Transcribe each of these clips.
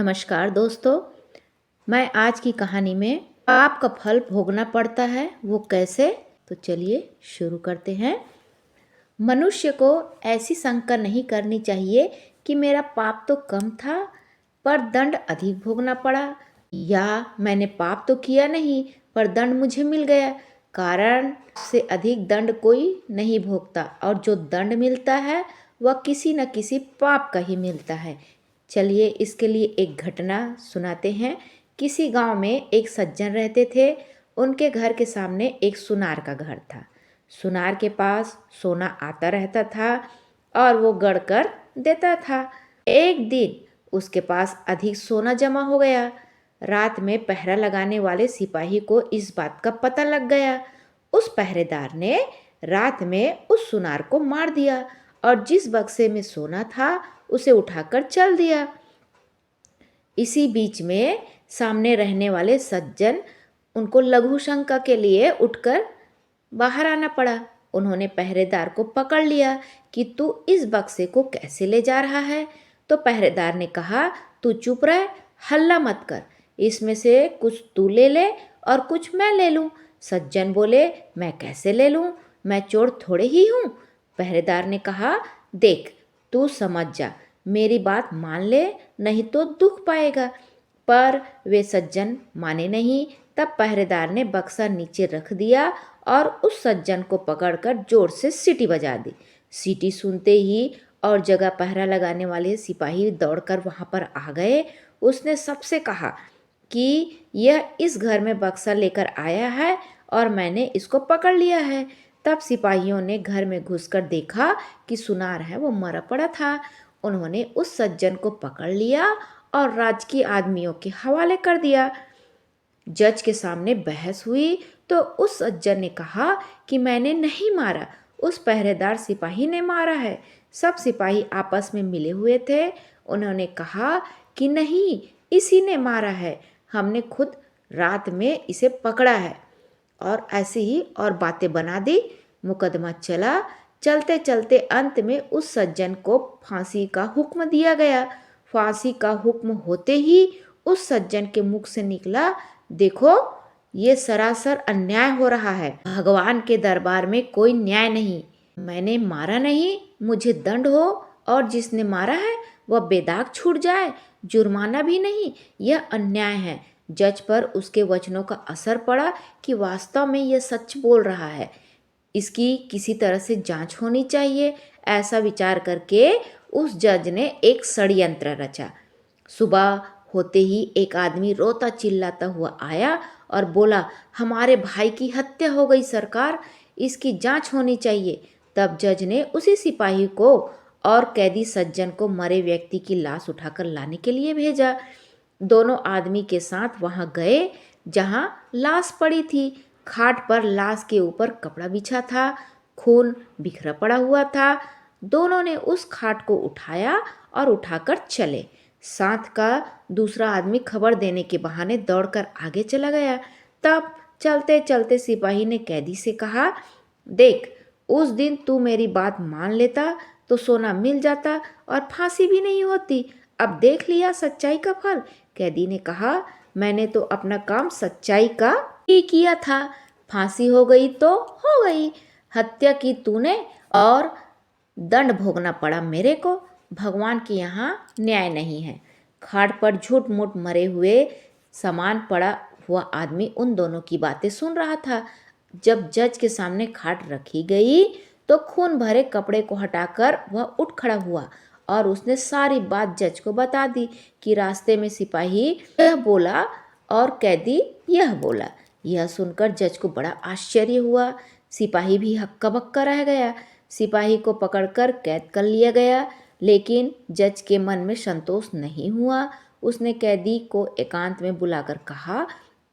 नमस्कार दोस्तों। मैं आज की कहानी में पाप का फल भोगना पड़ता है, वो कैसे? तो चलिए शुरू करते हैं। मनुष्य को ऐसी शंका नहीं करनी चाहिए कि मेरा पाप तो कम था पर दंड अधिक भोगना पड़ा, या मैंने पाप तो किया नहीं पर दंड मुझे मिल गया। कारण से अधिक दंड कोई नहीं भोगता, और जो दंड मिलता है वह किसी न किसी पाप का ही मिलता है। चलिए इसके लिए एक घटना सुनाते हैं। किसी गांव में एक सज्जन रहते थे। उनके घर के सामने एक सुनार का घर था। सुनार के पास सोना आता रहता था और वो गढ़ कर देता था। एक दिन उसके पास अधिक सोना जमा हो गया। रात में पहरा लगाने वाले सिपाही को इस बात का पता लग गया। उस पहरेदार ने रात में उस सुनार को मार दिया और जिस बक्से में सोना था उसे उठाकर चल दिया। इसी बीच में सामने रहने वाले सज्जन उनको लघु शंका के लिए उठकर बाहर आना पड़ा। उन्होंने पहरेदार को पकड़ लिया कि तू इस बक्से को कैसे ले जा रहा है। तो पहरेदार ने कहा, तू चुप रह, हल्ला मत कर, इसमें से कुछ तू ले ले और कुछ मैं ले लूं। सज्जन बोले, मैं कैसे ले लूं, मैं चोर थोड़े ही हूं। पहरेदार ने कहा, देख तू समझ जा, मेरी बात मान ले, नहीं तो दुख पाएगा। पर वे सज्जन माने नहीं। तब पहरेदार ने बक्सा नीचे रख दिया और उस सज्जन को पकड़कर जोर से सीटी बजा दी। सीटी सुनते ही और जगह पहरा लगाने वाले सिपाही दौड़कर वहां पर आ गए। उसने सबसे कहा कि यह इस घर में बक्सा लेकर आया है और मैंने इसको पकड़ लिया है। तब सिपाहियों ने घर में घुसकर देखा कि सुनार है वो मरा पड़ा था। उन्होंने उस सज्जन को पकड़ लिया और राजकीय आदमियों के हवाले कर दिया। जज के सामने बहस हुई तो उस सज्जन ने कहा कि मैंने नहीं मारा, उस पहरेदार सिपाही ने मारा है। सब सिपाही आपस में मिले हुए थे। उन्होंने कहा कि नहीं, इसी ने मारा है, हमने खुद रात में इसे पकड़ा है। और ऐसे ही और बातें बना दी। मुकदमा चला। चलते चलते अंत में उस सज्जन को फांसी का हुक्म दिया गया। फांसी का हुक्म होते ही उस सज्जन के मुख से निकला, देखो ये सरासर अन्याय हो रहा है, भगवान के दरबार में कोई न्याय नहीं। मैंने मारा नहीं, मुझे दंड हो, और जिसने मारा है वह बेदाग छूट जाए, जुर्माना भी नहीं, यह अन्याय है। जज पर उसके वचनों का असर पड़ा कि वास्तव में यह सच बोल रहा है, इसकी किसी तरह से जांच होनी चाहिए। ऐसा विचार करके उस जज ने एक षड्यंत्र रचा। सुबह होते ही एक आदमी रोता चिल्लाता हुआ आया और बोला, हमारे भाई की हत्या हो गई सरकार, इसकी जांच होनी चाहिए। तब जज ने उसी सिपाही को और कैदी सज्जन को मरे व्यक्ति की लाश उठाकर लाने के लिए भेजा। दोनों आदमी के साथ वहां गए जहां लाश पड़ी थी। खाट पर लाश के ऊपर कपड़ा बिछा था, खून बिखरा पड़ा हुआ था। दोनों ने उस खाट को उठाया और उठाकर चले। साथ का दूसरा आदमी खबर देने के बहाने दौड़कर आगे चला गया। तब चलते चलते सिपाही ने कैदी से कहा, देख उस दिन तू मेरी बात मान लेता तो सोना मिल जाता और फांसी भी नहीं होती। अब देख लिया सच्चाई का फल। कैदी ने कहा, मैंने तो अपना काम सच्चाई का ही किया था, फांसी हो गई तो हो गई, हत्या की तूने और दंड भोगना पड़ा मेरे को। भगवान के यहाँ न्याय नहीं है। खाट पर झूठ मूठ मरे हुए सामान पड़ा हुआ आदमी उन दोनों की बातें सुन रहा था। जब जज के सामने खाट रखी गई तो खून भरे कपड़े को हटाकर वह उठ खड़ा हुआ और उसने सारी बात जज को बता दी कि रास्ते में सिपाही यह बोला और कैदी यह बोला। यह सुनकर जज को बड़ा आश्चर्य हुआ। सिपाही भी हक्का बक्का रह गया। सिपाही को पकड़कर कैद कर लिया गया, लेकिन जज के मन में संतोष नहीं हुआ। उसने कैदी को एकांत में बुलाकर कहा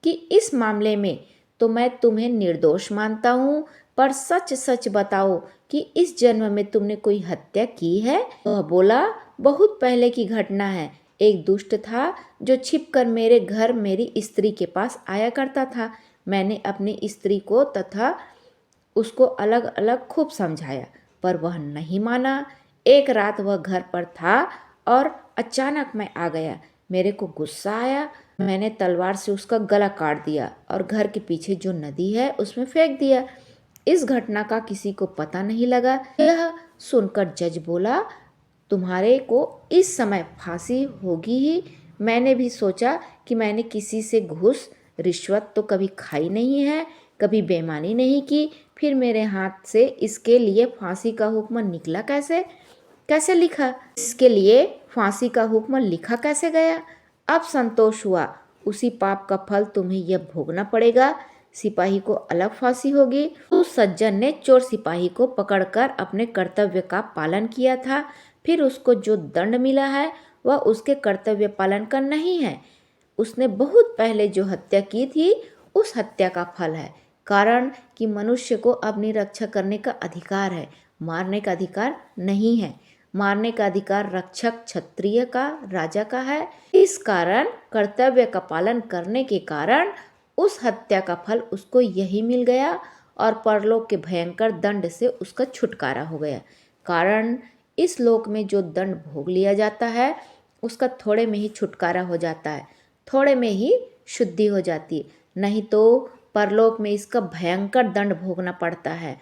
कि इस मामले में तो मैं तुम्हें निर्दोष मानता हूँ, पर सच सच बताओ कि इस जन्म में तुमने कोई हत्या की है? वह बोला, बहुत पहले की घटना है। एक दुष्ट था जो छिपकर मेरे घर मेरी स्त्री के पास आया करता था। मैंने अपनी स्त्री को तथा उसको अलग अलग खूब समझाया, पर वह नहीं माना। एक रात वह घर पर था और अचानक मैं आ गया। मेरे को गुस्सा आया, मैंने तलवार से उसका गला काट दिया और घर के पीछे जो नदी है उसमें फेंक दिया। इस घटना का किसी को पता नहीं लगा। यह सुनकर जज बोला, तुम्हारे को इस समय फांसी होगी ही। मैंने भी सोचा कि मैंने किसी से घूस रिश्वत तो कभी खाई नहीं है, कभी बेईमानी नहीं की, फिर मेरे हाथ से इसके लिए फांसी का हुक्म निकला कैसे? कैसे लिखा? इसके लिए फांसी का हुक्म लिखा कैसे गया? अब संतोष हुआ, उसी पाप का फल तुम्हें यह भोगना पड़ेगा। सिपाही को अलग फांसी होगी। उस सज्जन ने चोर सिपाही को पकड़कर अपने कर्तव्य का पालन किया था, फिर उसको जो दंड मिला है वह उसके कर्तव्य पालन का नहीं है। उसने बहुत पहले जो हत्या की थी उस हत्या का फल है। कारण कि मनुष्य को अपनी रक्षा करने का अधिकार है, मारने का अधिकार नहीं है। मारने का अधिकार रक्षक क्षत्रिय का, राजा का है। इस कारण कर्तव्य का पालन करने के कारण उस हत्या का फल उसको यही मिल गया और परलोक के भयंकर दंड से उसका छुटकारा हो गया। कारण इस लोक में जो दंड भोग लिया जाता है उसका थोड़े में ही छुटकारा हो जाता है, थोड़े में ही शुद्धि हो जाती है, नहीं तो परलोक में इसका भयंकर दंड भोगना पड़ता है।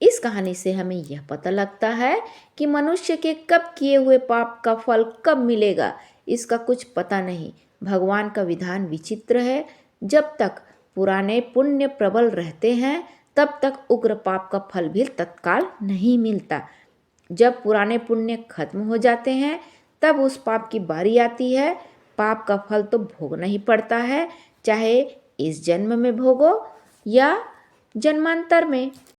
इस कहानी से हमें यह पता लगता है कि मनुष्य के कब किए हुए पाप का फल कब मिलेगा इसका कुछ पता नहीं। भगवान का विधान विचित्र है। जब तक पुराने पुण्य प्रबल रहते हैं तब तक उग्र पाप का फल भी तत्काल नहीं मिलता। जब पुराने पुण्य खत्म हो जाते हैं तब उस पाप की बारी आती है। पाप का फल तो भोगना ही पड़ता है, चाहे इस जन्म में भोगो या जन्मांतर में।